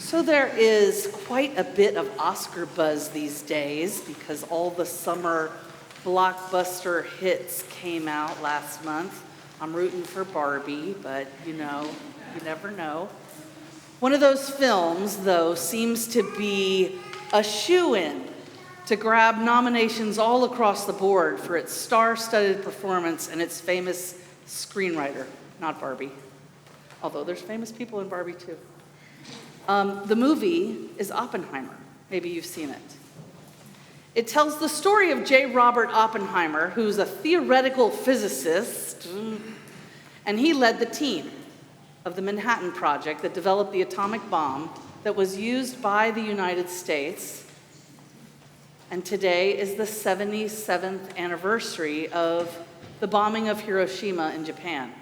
So there is quite a bit of Oscar buzz these days because all the summer blockbuster hits came out last month. I'm rooting for Barbie, but you never know. One of those films, though, seems to be a shoo-in to grab nominations all across the board for its star-studded performance and its famous screenwriter, not Barbie. Although there's famous people in Barbie, too. The movie is Oppenheimer. Maybe you've seen it. It tells the story of J. Robert Oppenheimer, who's a theoretical physicist, and he led the team of the Manhattan Project that developed the atomic bomb that was used by the United States. And today is the 77th anniversary of the bombing of Hiroshima in Japan.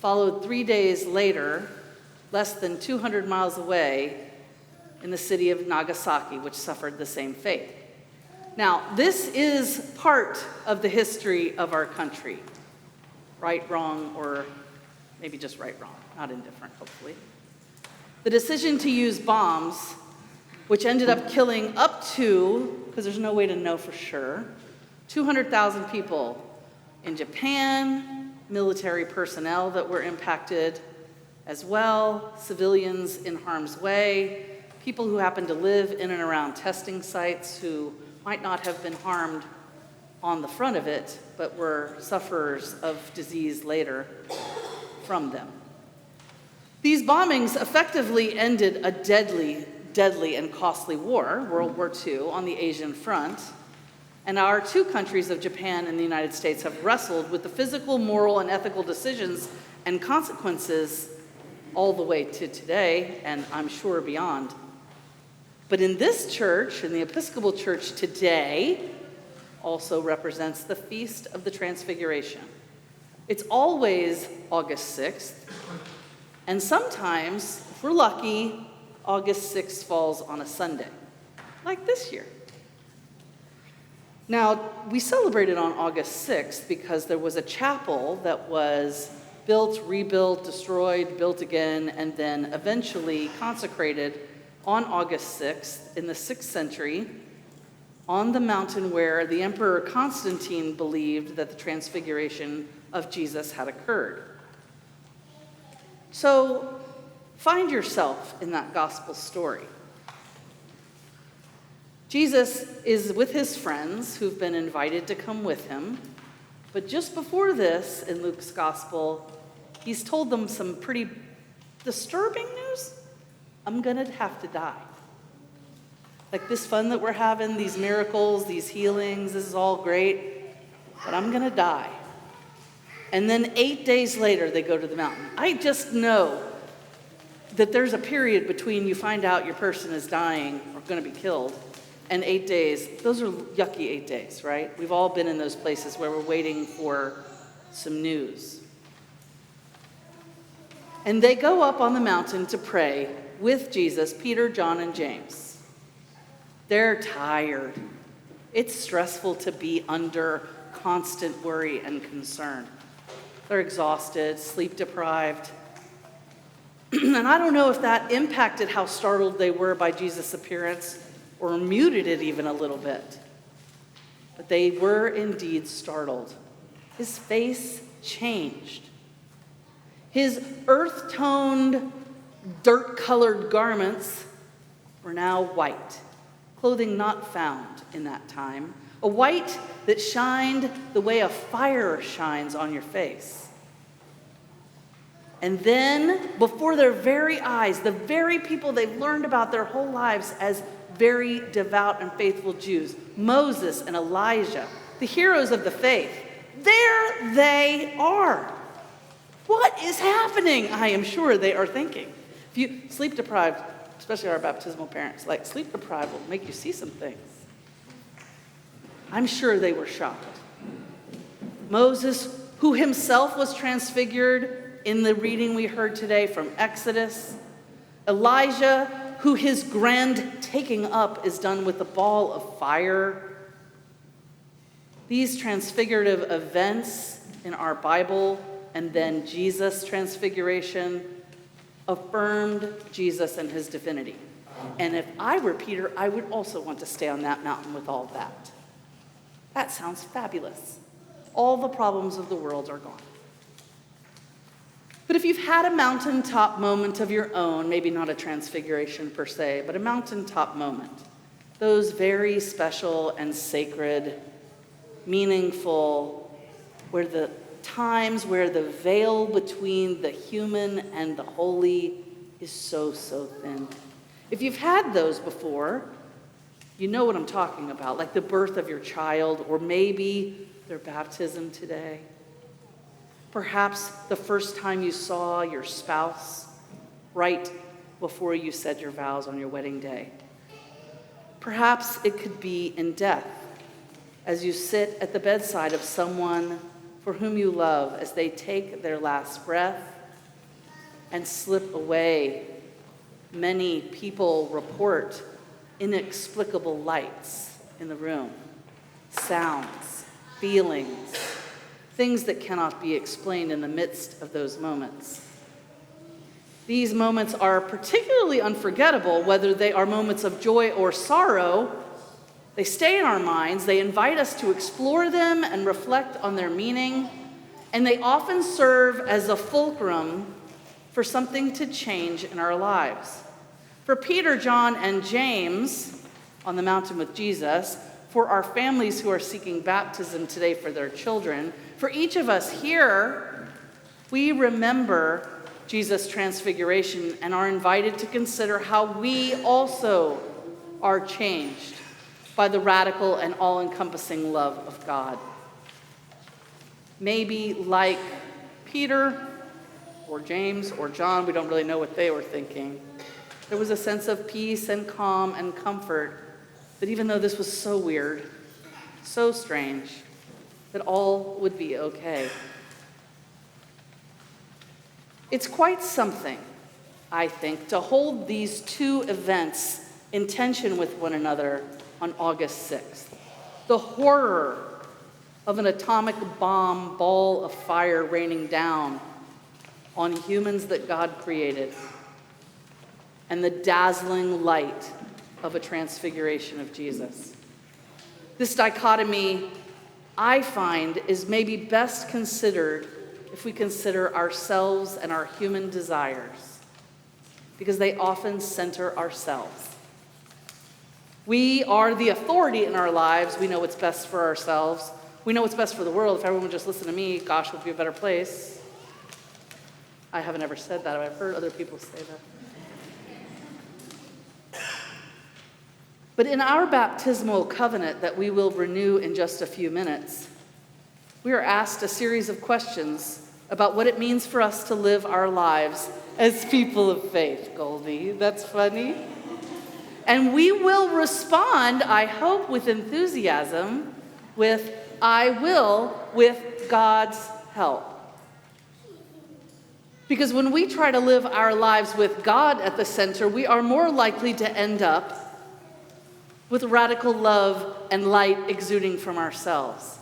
Followed 3 days later, less than 200 miles away, in the city of Nagasaki, which suffered the same fate. Now, this is part of the history of our country. Right, wrong, or maybe just right, wrong, not indifferent, hopefully. The decision to use bombs, which ended up killing up to, because there's no way to know for sure, 200,000 people in Japan, military personnel that were impacted as well, civilians in harm's way, people who happen to live in and around testing sites who might not have been harmed on the front of it, but were sufferers of disease later from them. These bombings effectively ended a deadly and costly war, World War II, on the Asian front. And our two countries of Japan and the United States have wrestled with the physical, moral, and ethical decisions and consequences all the way to today, and I'm sure beyond. But in this church, in the Episcopal Church today, also represents the Feast of the Transfiguration. It's always August 6th, and sometimes, if we're lucky, August 6th falls on a Sunday, like this year. Now, we celebrated on August 6th because there was a chapel that was built, rebuilt, destroyed, built again, and then eventually consecrated on August 6th in the 6th century on the mountain where the Emperor Constantine believed that the transfiguration of Jesus had occurred. So find yourself in that gospel story. Jesus is with his friends who've been invited to come with him. But just before this, in Luke's gospel, he's told them some pretty disturbing news. I'm going to have to die. Like this fun that we're having, these miracles, these healings, this is all great, but I'm going to die. And then 8 days later, they go to the mountain. I just know that there's a period between you find out your person is dying or going to be killed and 8 days. Those are yucky 8 days, right? We've all been in those places where we're waiting for some news. And they go up on the mountain to pray with Jesus, Peter, John, and James. They're tired. It's stressful to be under constant worry and concern. They're exhausted, sleep deprived. And I don't know if that impacted how startled they were by Jesus' appearance or muted it even a little bit. But they were indeed startled. His face changed. His earth-toned, dirt-colored garments were now white, clothing not found in that time, a white that shined the way a fire shines on your face. And then, before their very eyes, the very people they've learned about their whole lives as very devout and faithful Jews, Moses and Elijah, the heroes of the faith, there they are. What is happening? I am sure they are thinking. If you sleep deprived, especially our baptismal parents, like sleep deprived will make you see some things. I'm sure they were shocked. Moses, who himself was transfigured in the reading we heard today from Exodus. Elijah, who his grand taking up is done with a ball of fire. These transfigurative events in our Bible, and then Jesus' transfiguration, affirmed Jesus and his divinity. And if I were Peter, I would also want to stay on that mountain with all that. That sounds fabulous. All the problems of the world are gone. But if you've had a mountaintop moment of your own, maybe not a transfiguration per se, but a mountaintop moment, those very special and sacred, meaningful, where the times where the veil between the human and the holy is so, so thin. If you've had those before, you know what I'm talking about, like the birth of your child, or maybe their baptism today. Perhaps the first time you saw your spouse right before you said your vows on your wedding day. Perhaps it could be in death, as you sit at the bedside of someone for whom you love as they take their last breath and slip away. Many people report inexplicable lights in the room, sounds, feelings, things that cannot be explained in the midst of those moments. These moments are particularly unforgettable, whether they are moments of joy or sorrow. They stay in our minds, they invite us to explore them and reflect on their meaning, and they often serve as a fulcrum for something to change in our lives. For Peter, John, and James on the mountain with Jesus, for our families who are seeking baptism today for their children, for each of us here, we remember Jesus' transfiguration and are invited to consider how we also are changed by the radical and all-encompassing love of God. Maybe like Peter or James or John, we don't really know what they were thinking. There was a sense of peace and calm and comfort that even though this was so weird, so strange, that all would be okay. It's quite something, I think, to hold these two events in tension with one another on August 6th. The horror of an atomic bomb ball of fire raining down on humans that God created, and the dazzling light of a transfiguration of Jesus. This dichotomy, I find, is maybe best considered if we consider ourselves and our human desires, because they often center ourselves. We are the authority in our lives. We know what's best for ourselves. We know what's best for the world. If everyone would just listen to me, gosh, it would be a better place. I haven't ever said that. I've heard other people say that. But in our baptismal covenant that we will renew in just a few minutes, we are asked a series of questions about what it means for us to live our lives as people of faith, Goldie. That's funny. And we will respond, I hope, with enthusiasm, with I will, with God's help. Because when we try to live our lives with God at the center, we are more likely to end up with radical love and light exuding from ourselves.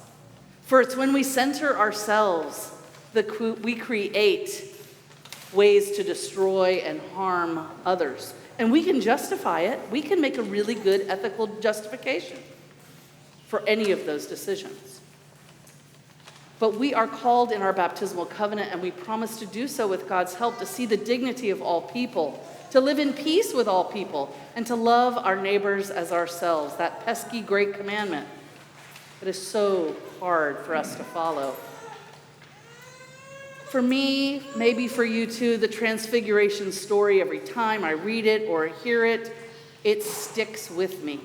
For it's when we center ourselves that we create ways to destroy and harm others. And we can justify it. We can make a really good ethical justification for any of those decisions. But we are called in our baptismal covenant, and we promise to do so with God's help, to see the dignity of all people, to live in peace with all people, and to love our neighbors as ourselves, that pesky great commandment that is so hard for us to follow. For me, maybe for you too, the Transfiguration story, every time I read it or hear it, it sticks with me.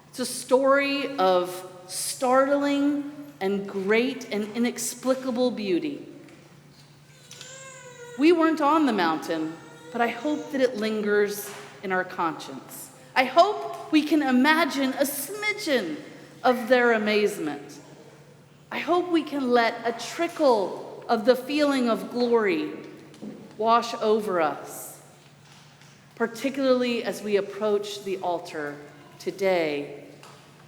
It's a story of startling and great and inexplicable beauty. We weren't on the mountain, but I hope that it lingers in our conscience. I hope we can imagine a smidgen of their amazement. I hope we can let a trickle of the feeling of glory wash over us, particularly as we approach the altar today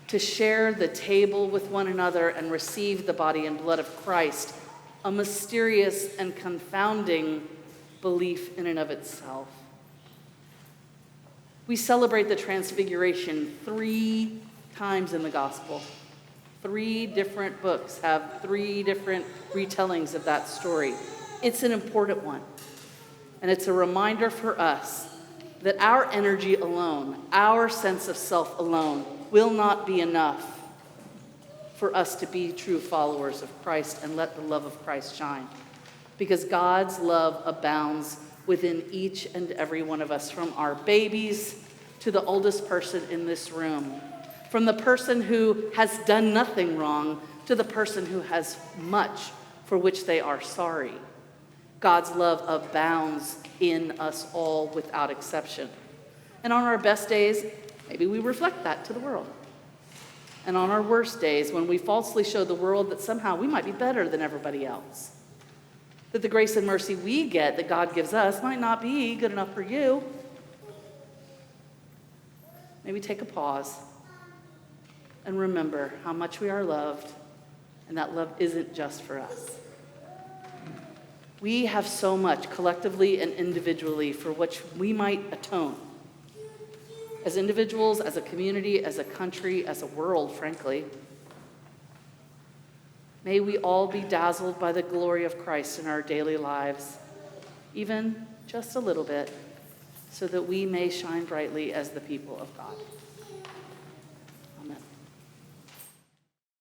to share the table with one another and receive the body and blood of Christ, a mysterious and confounding belief in and of itself. We celebrate the Transfiguration 3 times in the gospel. 3 different books have 3 different retellings of that story. It's an important one. And it's a reminder for us that our energy alone, our sense of self alone, will not be enough for us to be true followers of Christ and let the love of Christ shine. Because God's love abounds within each and every one of us, from our babies to the oldest person in this room, from the person who has done nothing wrong to the person who has much for which they are sorry. God's love abounds in us all without exception. And on our best days, maybe we reflect that to the world. And on our worst days, when we falsely show the world that somehow we might be better than everybody else, that the grace and mercy we get, that God gives us, might not be good enough for you, maybe take a pause and remember how much we are loved, and that love isn't just for us. We have so much collectively and individually for which we might atone. As individuals, as a community, as a country, as a world, frankly. May we all be dazzled by the glory of Christ in our daily lives, even just a little bit, so that we may shine brightly as the people of God.